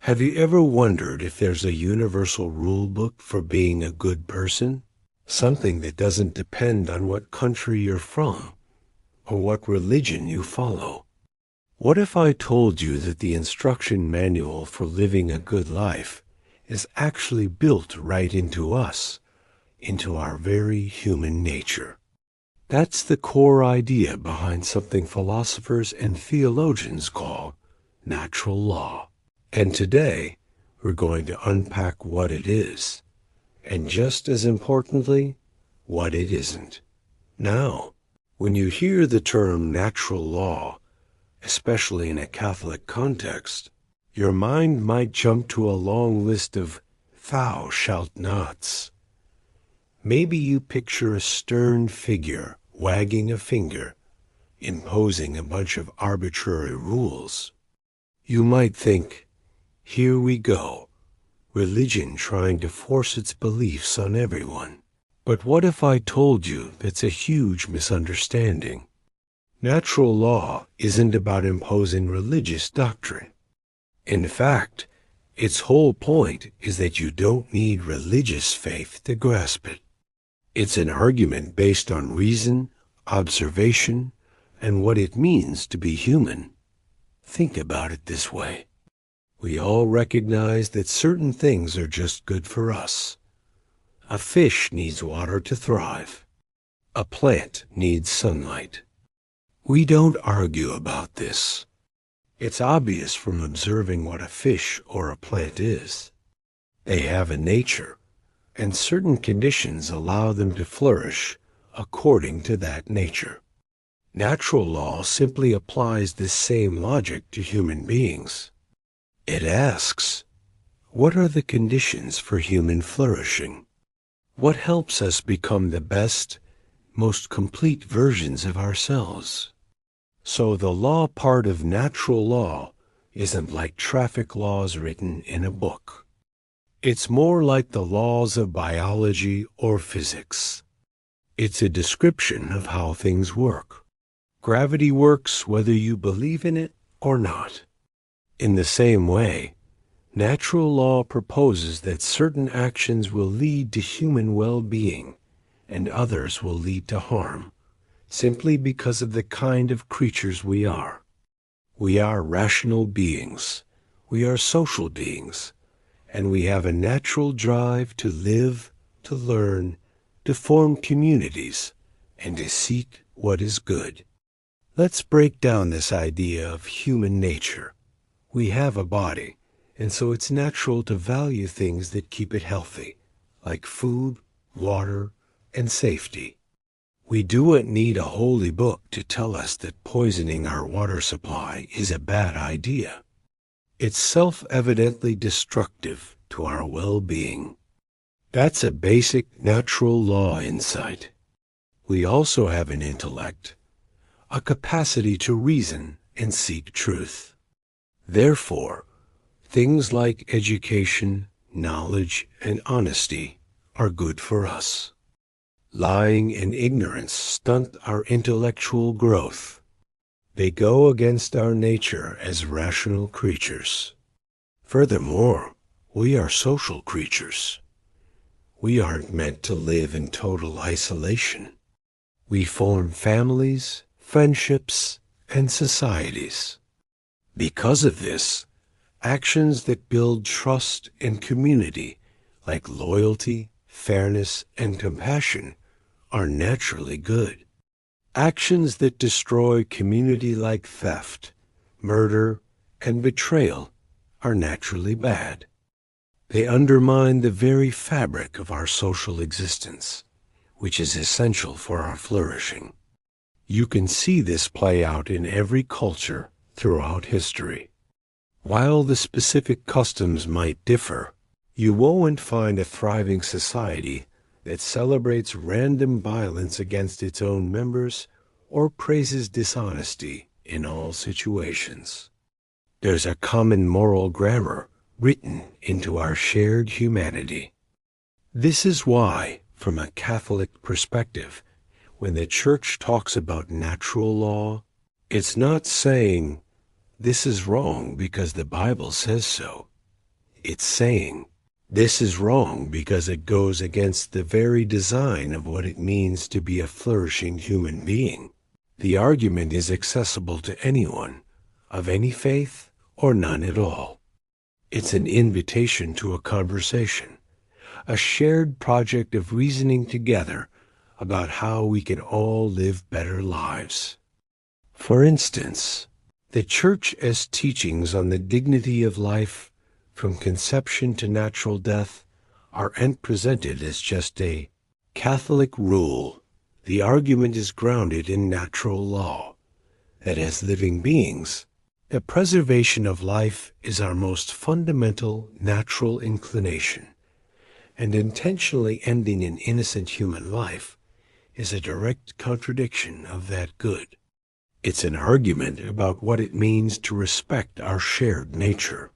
Have you ever wondered if there's a universal rule book for being a good person? Something that doesn't depend on what country you're from or what religion you follow. What if I told you that the instruction manual for living a good life is actually built right into us, into our very human nature? That's the core idea behind something philosophers and theologians call natural law. And today, we're going to unpack what it is, and just as importantly, what it isn't. Now, when you hear the term natural law, especially in a Catholic context, your mind might jump to a long list of thou shalt nots. Maybe you picture a stern figure wagging a finger, imposing a bunch of arbitrary rules. You might think, here we go, religion trying to force its beliefs on everyone. But what if I told you that's a huge misunderstanding? Natural law isn't about imposing religious doctrine. In fact, its whole point is that you don't need religious faith to grasp it. It's an argument based on reason, observation, and what it means to be human. Think about it this way. We all recognize that certain things are just good for us. A fish needs water to thrive. A plant needs sunlight. We don't argue about this. It's obvious from observing what a fish or a plant is. They have a nature, and certain conditions allow them to flourish according to that nature. Natural law simply applies this same logic to human beings. It asks, what are the conditions for human flourishing? What helps us become the best, most complete versions of ourselves? So the law part of natural law isn't like traffic laws written in a book. It's more like the laws of biology or physics. It's a description of how things work. Gravity works whether you believe in it or not. In the same way, natural law proposes that certain actions will lead to human well-being and others will lead to harm, simply because of the kind of creatures we are. We are rational beings. We are social beings. And we have a natural drive to live, to learn, to form communities, and to seek what is good. Let's break down this idea of human nature. We have a body, and so it's natural to value things that keep it healthy, like food, water, and safety. We don't need a holy book to tell us that poisoning our water supply is a bad idea. It's self-evidently destructive to our well-being. That's a basic natural law insight. We also have an intellect, a capacity to reason and seek truth. Therefore, things like education, knowledge, and honesty are good for us. Lying and ignorance stunt our intellectual growth. They go against our nature as rational creatures. Furthermore, we are social creatures. We aren't meant to live in total isolation. We form families, friendships, and societies. Because of this, actions that build trust and community, like loyalty, fairness, and compassion, are naturally good. Actions that destroy community like theft, murder, and betrayal are naturally bad. They undermine the very fabric of our social existence, which is essential for our flourishing. You can see this play out in every culture throughout history. While the specific customs might differ, you won't find a thriving society that celebrates random violence against its own members or praises dishonesty in all situations. There's a common moral grammar written into our shared humanity. This is why, from a Catholic perspective, when the Church talks about natural law, it's not saying, this is wrong because the Bible says so. It's saying, this is wrong because it goes against the very design of what it means to be a flourishing human being. The argument is accessible to anyone, of any faith or none at all. It's an invitation to a conversation, a shared project of reasoning together about how we can all live better lives. For instance, the Church as teachings on the dignity of life from conception to natural death aren't presented as just a Catholic rule. The argument is grounded in natural law, that as living beings, the preservation of life is our most fundamental natural inclination, and intentionally ending an innocent human life is a direct contradiction of that good. It's an argument about what it means to respect our shared nature.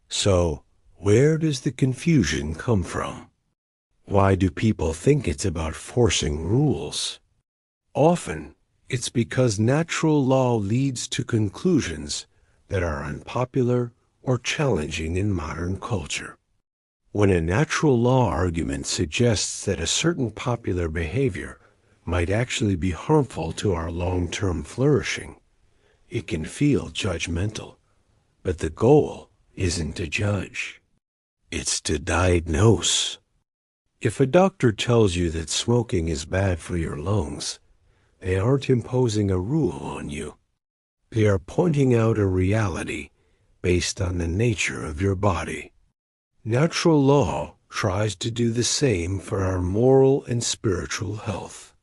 So, where does the confusion come from? Why do people think it's about forcing rules? Often, it's because natural law leads to conclusions that are unpopular or challenging in modern culture. When a natural law argument suggests that a certain popular behavior might actually be harmful to our long-term flourishing, it can feel judgmental. But the goal isn't to judge. It's to diagnose. If a doctor tells you that smoking is bad for your lungs, they aren't imposing a rule on you. They are pointing out a reality based on the nature of your body. Natural law tries to do the same for our moral and spiritual health.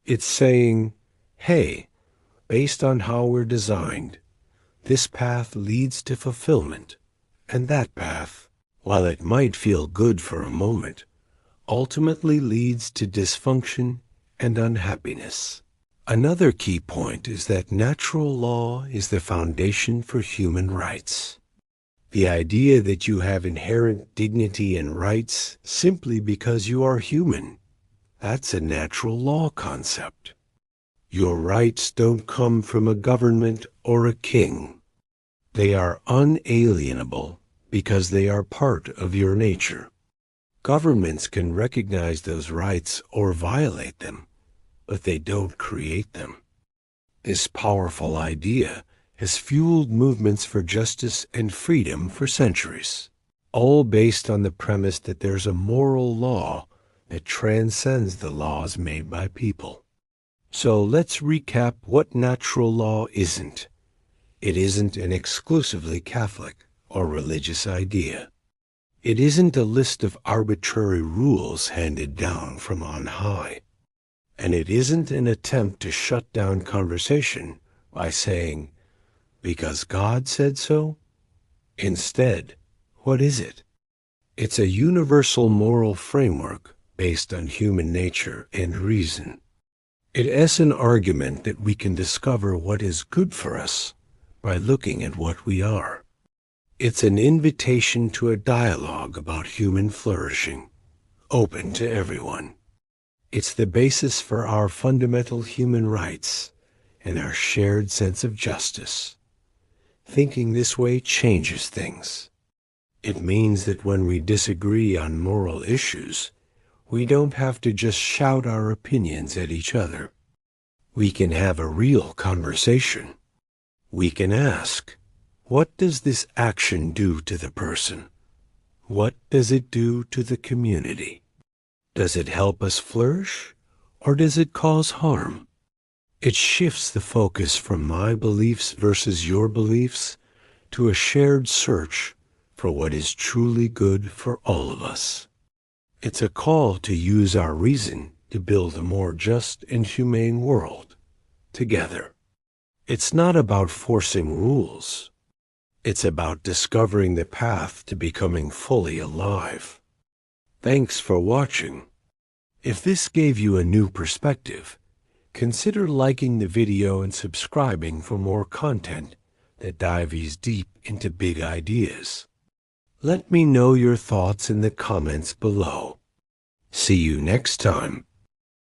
It's saying, hey, based on how we're designed, this path leads to fulfillment, and that path, while it might feel good for a moment, ultimately leads to dysfunction and unhappiness. Another key point is that natural law is the foundation for human rights. The idea that you have inherent dignity and rights simply because you are human, that's a natural law concept. Your rights don't come from a government or a king. They are unalienable because they are part of your nature. Governments can recognize those rights or violate them, but they don't create them. This powerful idea has fueled movements for justice and freedom for centuries, all based on the premise that there's a moral law that transcends the laws made by people. So let's recap what natural law isn't. It isn't an exclusively Catholic or religious idea. It isn't a list of arbitrary rules handed down from on high. And it isn't an attempt to shut down conversation by saying, because God said so? Instead, what is it? It's a universal moral framework based on human nature and reason. It is an argument that we can discover what is good for us by looking at what we are. It's an invitation to a dialogue about human flourishing, open to everyone. It's the basis for our fundamental human rights and our shared sense of justice. Thinking this way changes things. It means that when we disagree on moral issues, we don't have to just shout our opinions at each other. We can have a real conversation. We can ask, what does this action do to the person? What does it do to the community? Does it help us flourish, or does it cause harm? It shifts the focus from my beliefs versus your beliefs to a shared search for what is truly good for all of us. It's a call to use our reason to build a more just and humane world together. It's not about forcing rules. It's about discovering the path to becoming fully alive. Thanks for watching. If this gave you a new perspective, consider liking the video and subscribing for more content that dives deep into big ideas. Let me know your thoughts in the comments below. See you next time.